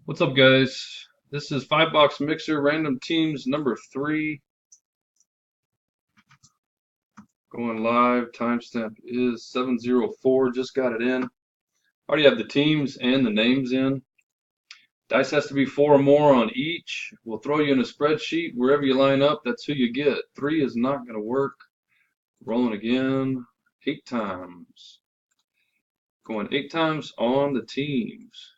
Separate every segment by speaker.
Speaker 1: What's up, guys? This is 5 Box Mixer Random Teams number 3. Going live. Timestamp is 7:04. Just got it in. Already have the teams and the names in. Dice has to be 4 or more on each. We'll throw you in a spreadsheet. Wherever you line up, that's who you get. 3 is not going to work. Rolling again. 8 times. Going 8 times on the teams.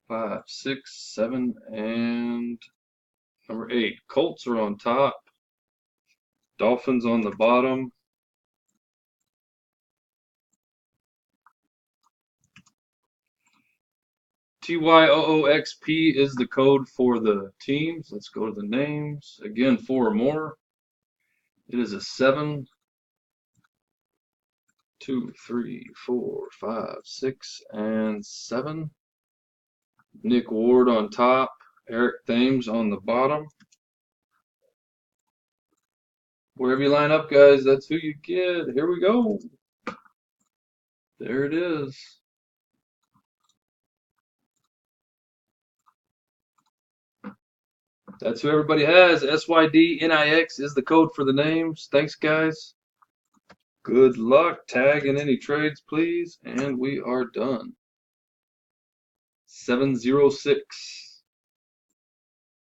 Speaker 1: 5, 6, 7, and number 8. Colts are on top. Dolphins on the bottom. TYOOXP is the code for the teams. Let's go to the names. Again, 4 or more. It is a 7, 2, 3, 4, 5, 6, and 7. Nick Ward on top. Eric Thames on the bottom. Wherever you line up, guys, that's who you get. Here we go. There it is. That's who everybody has. SYDNIX is the code for the names. Thanks, guys. Good luck. Tag in any trades, please. And we are done. 706.